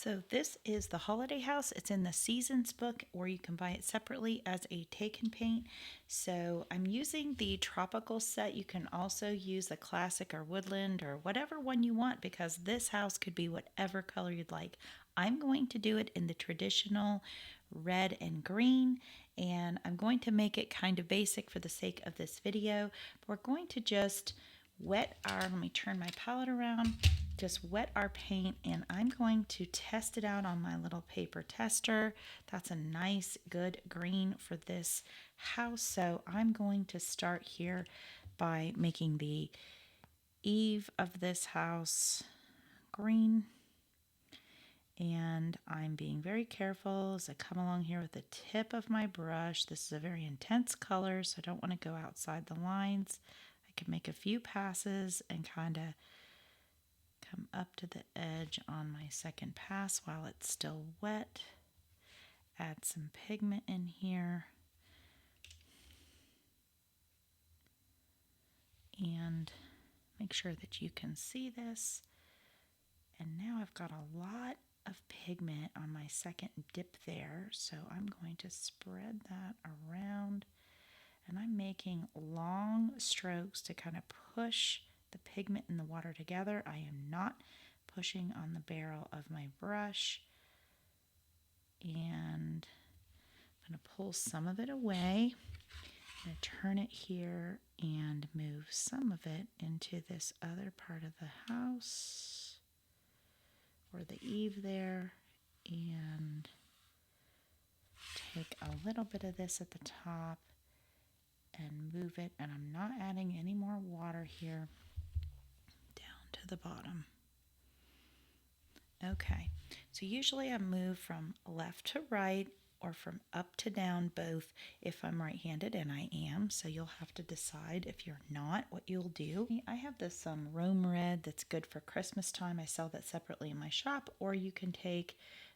So this is the Holiday House. It's in the Seasons book, or you can buy it separately as a take and paint. So I'm using the tropical set. You can also use a classic or woodland or whatever one you want, because this house could be whatever color you'd like. I'm going to do it in the traditional red and green, and I'm going to make it kind of basic for the sake of this video. We're going to just let me turn my palette around, just wet our paint, and I'm going to test it out on my little paper tester. That's a nice good green for this house. So I'm going to start here by making the eave of this house green, and I'm being very careful as I come along here with the tip of my brush. This is a very intense color, so I don't want to go outside the lines. I can make a few passes and kind of come up to the edge on my second pass while it's still wet. Add some pigment in here. And make sure that you can see this. And now I've got a lot of pigment on my second dip there, so I'm going to spread that around, and I'm making long strokes to kind of push the pigment and the water together. I am not pushing on the barrel of my brush, and I'm going to pull some of it away. I'm going to turn it here and move some of it into this other part of the house, or the eave there, and take a little bit of this at the top and move it, and I'm not adding any more water here, down to the bottom. Okay, so usually I move from left to right or from up to down, both, if I'm right-handed, and I am, so you'll have to decide if you're not what you'll do. I have this Rome red that's good for Christmas time. I sell that separately in my shop, or you can take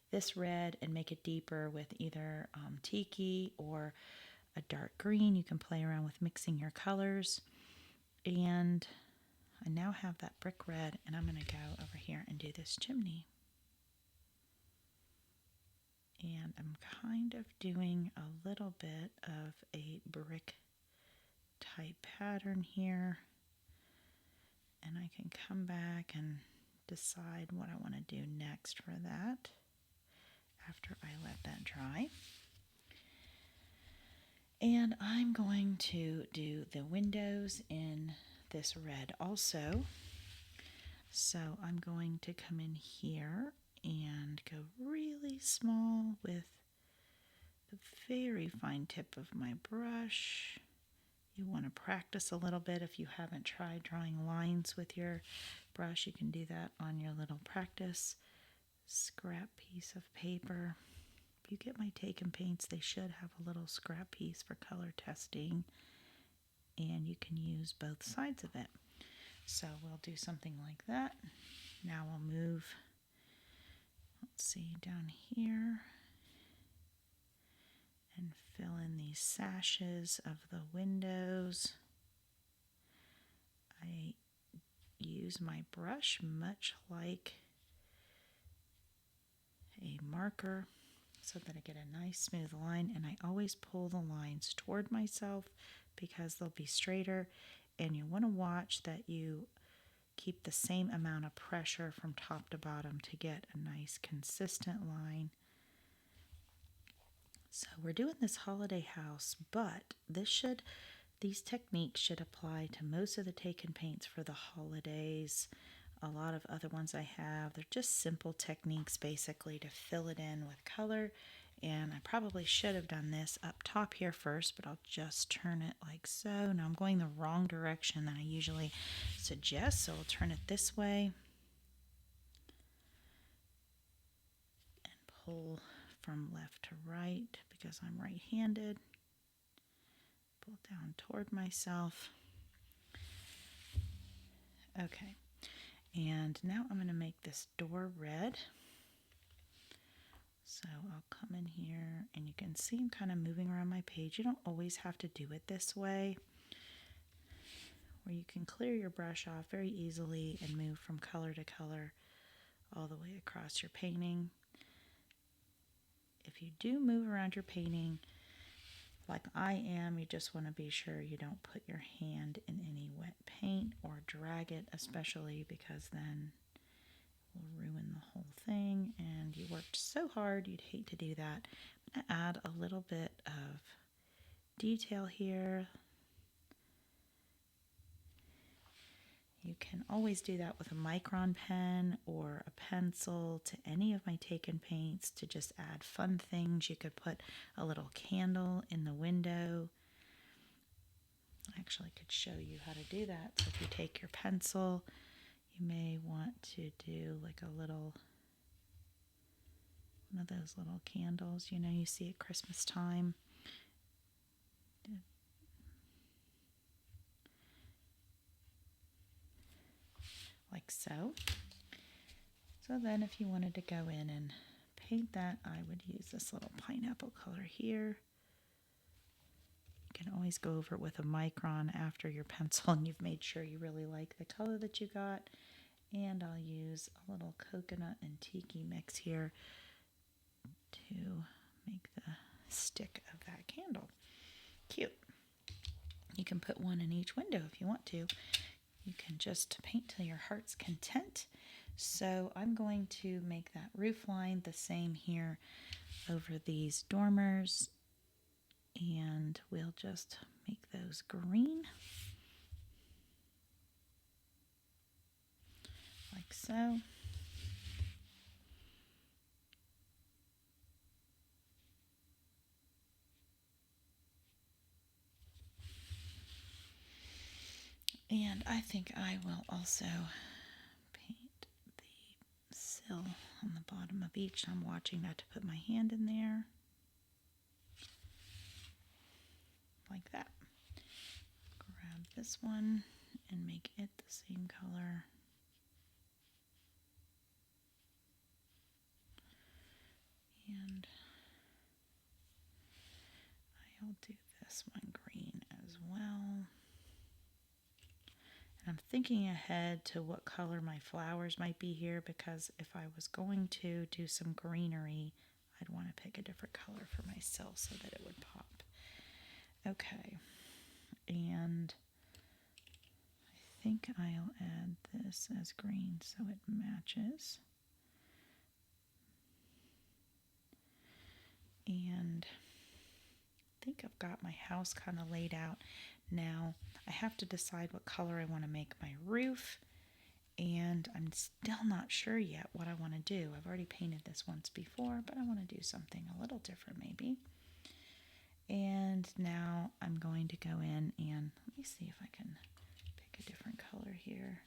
this red and make it deeper with either tiki or a dark green. You can play around with mixing your colors. And I now have that brick red, and I'm going to go over here and do this chimney. And I'm kind of doing a little bit of a brick type pattern here. And I can come back and decide what I want to do next for that after I let that dry. And I'm going to do the windows in this red also. So I'm going to come in here and go really small with the very fine tip of my brush. You want to practice a little bit. If you haven't tried drawing lines with your brush, you can do that on your little practice scrap piece of paper. If you get my take and paints, they should have a little scrap piece for color testing, and you can use both sides of it. So we'll do something like that. Now we'll move, let's see, down here and fill in these sashes of the windows. I use my brush much like a marker so that I get a nice smooth line, and I always pull the lines toward myself because they'll be straighter, and you want to watch that you keep the same amount of pressure from top to bottom to get a nice consistent line. So we're doing this holiday house, but these techniques should apply to most of the take and paints for the holidays. A lot of other ones I have, they're just simple techniques basically to fill it in with color. And I probably should have done this up top here first, but I'll just turn it like so. Now I'm going the wrong direction than I usually suggest, so I'll turn it this way and pull from left to right because I'm right-handed. Pull down toward myself. Okay, and now I'm going to make this door red. So I'll come in here, and you can see I'm kind of moving around my page. You don't always have to do it this way, where you can clear your brush off very easily and move from color to color all the way across your painting. if you do move around your painting, like I am, you just want to be sure you don't put your hand in any wet paint or drag it, especially because then it will ruin the whole thing. And you worked so hard, you'd hate to do that. I'm going to add a little bit of detail here. You can always do that with a micron pen or a pencil to any of my taken paints to just add fun things. You could put a little candle in the window. I actually could show you how to do that. So if you take your pencil, you may want to do like a little, one of those little candles, you know, you see at Christmas time. Like so. So then if you wanted to go in and paint that, I would use this little pineapple color here. You can always go over it with a micron after your pencil and you've made sure you really like the color that you got. And I'll use a little coconut and tiki mix here to make the stick of that candle. Cute. You can put one in each window if you want to. You can just paint till your heart's content. So I'm going to make that roof line the same here over these dormers, and we'll just make those green like so. And I think I will also paint the sill on the bottom of each. I'm watching not to put my hand in there. Like that. Grab this one and make it the same color. And I'll do this one green as well. And I'm thinking ahead to what color my flowers might be here, because if I was going to do some greenery, I'd want to pick a different color for my sill so that it would pop. Okay, and I think I'll add this as green so it matches. And I think I've got my house kind of laid out. Now I have to decide what color I want to make my roof, and I'm still not sure yet what I want to do. I've already painted this once before, but I want to do something a little different maybe. And now I'm going to go in and let me see if I can pick a different color here.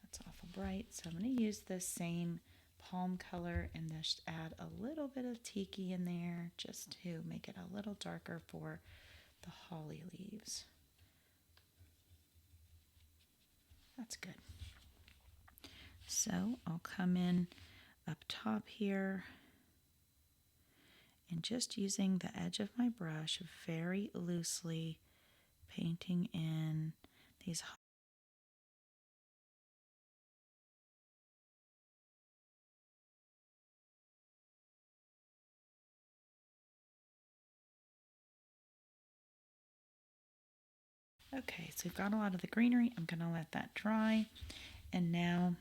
That's awful bright. So I'm going to use this same palm color and just add a little bit of tiki in there just to make it a little darker for the holly leaves. That's good. So I'll come in up top here and just using the edge of my brush very loosely painting in these. Okay, so we've got a lot of the greenery. I'm going to let that dry. And now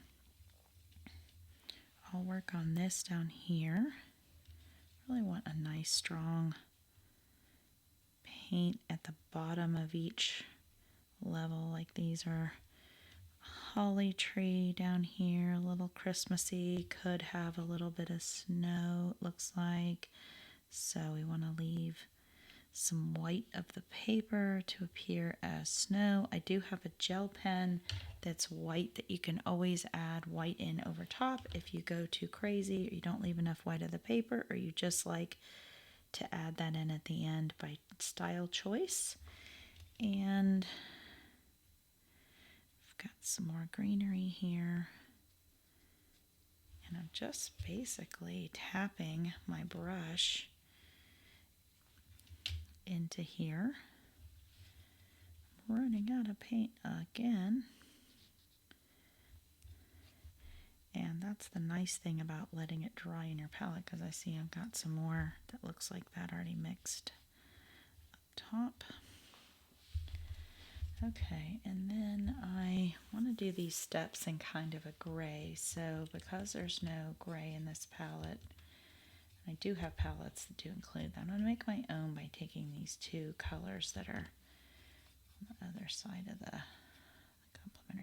I'll work on this down here. Really want a nice strong paint at the bottom of each level. Like these are holly tree down here, a little Christmassy, could have a little bit of snow, it looks like. So we want to leave some white of the paper to appear as snow. I do have a gel pen that's white that you can always add white in over top if you go too crazy or you don't leave enough white of the paper, or you just like to add that in at the end by style choice. And I've got some more greenery here. And I'm just basically tapping my brush into here. I'm running out of paint again. And that's the nice thing about letting it dry in your palette, because I see I've got some more that looks like that already mixed up top. Okay, and then I want to do these steps in kind of a gray. So because there's no gray in this palette, I do have palettes that do include that. I'm going to make my own by taking these two colors that are on the other side of the complementary.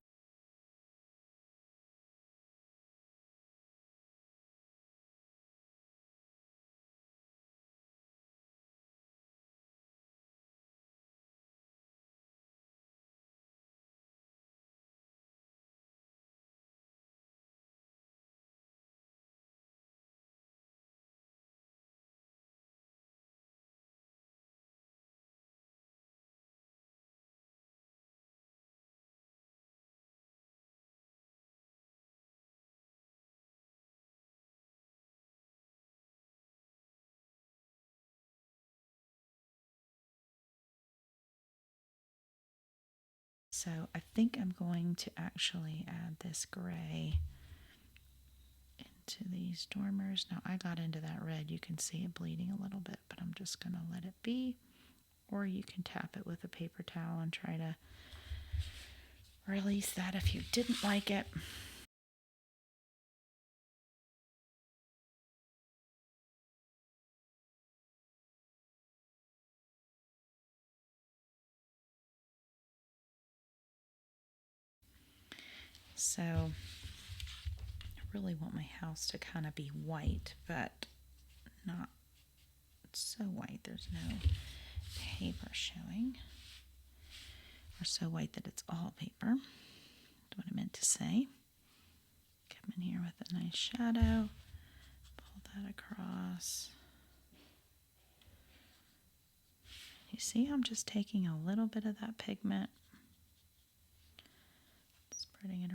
So I think I'm going to actually add this gray into these dormers. Now I got into that red. You can see it bleeding a little bit, but I'm just going to let it be. Or you can tap it with a paper towel and try to release that if you didn't like it. So I really want my house to kind of be white, but not so white. There's no paper showing. Or so white that it's all paper. That's what I meant to say. Come in here with a nice shadow. Pull that across. You see I'm just taking a little bit of that pigment, spreading it